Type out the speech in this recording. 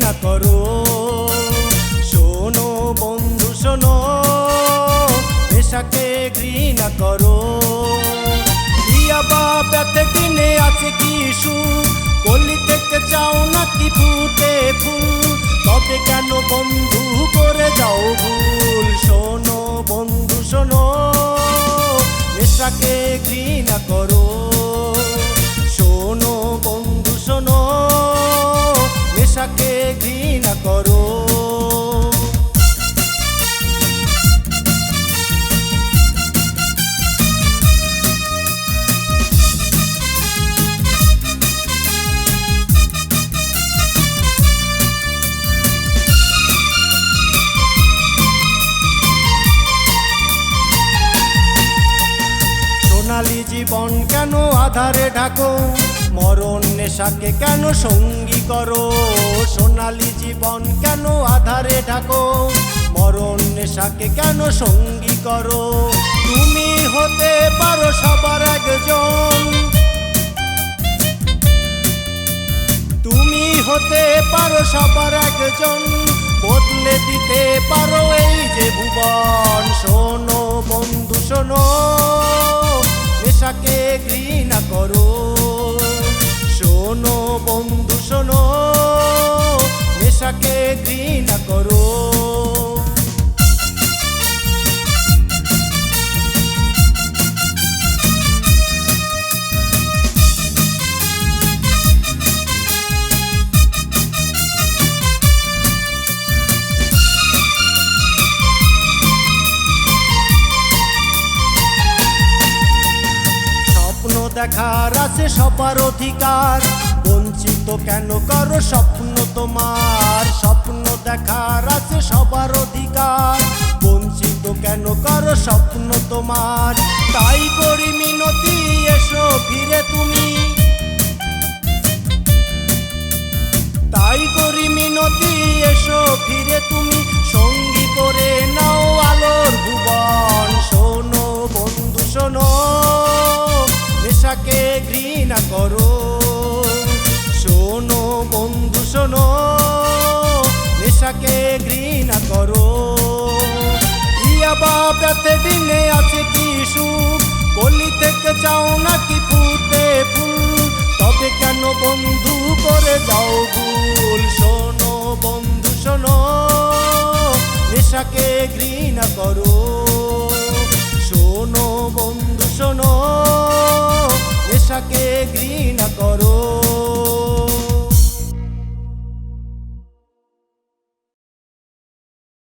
ঘৃণা করো। শোনো বন্ধু শোনো, নেশাকে ঘৃণা করো। দিয়া বা ব্যথা দিনে আছে কি সুখ, কলি থেকে চাও নাকি ফুটে ফুল, তবে কেন বন্ধু করে যাও ভুল। শোনো বন্ধু শোনো, নেশাকে ঘৃণা করো। শোনো বন্ধু শোনো, নেশাকে ঘৃণা করো। সোনালি জীবন কেন আধারে ঢাকো, মরণ নেশাকে কেন সঙ্গী করো। সোনালি জীবন কেন আধারে ঢাকো, মরণ নেশাকে কেন সঙ্গী করো। তুমি হতে পারো সবার একজন, তুমি হতে পারো সবার একজন, বদলে দিতে পারো এই যে ভুবন। শোনো বন্ধু শোনো, নেশাকে ঘৃণা করো। শোনো বন্ধু শোনো, নেশাকে ঘৃণা করো। দেখার আছে সবার অধিকার, বঞ্চিত কেন করো স্বপ্ন তোমার। স্বপ্ন দেখার আছে সবার অধিকার, বঞ্চিত কেন করো স্বপ্ন তোমার। তাই করি মিনতি এসো ফিরে তুমি, তাই করি মিনতি এসো ফিরে তুমি, সঙ্গী করে নাও আলোর ভুবন। শোনো বন্ধু শোনো, নেশাকে ঘৃণা করো। শোনো বন্ধু শোনো, নেশাকে ঘৃণা করো। ইয়া বা ব্যথা দিনে আছে কি সুখ, কলি থেকে চাও নাকি ফুটে ফুল, তবে কেন বন্ধু করে যাও ভুল। শোনো বন্ধু শোনো, নেশাকে ঘৃণা করো। শোনো বন্ধু শোনো, নেশাকে ঘৃণা করো।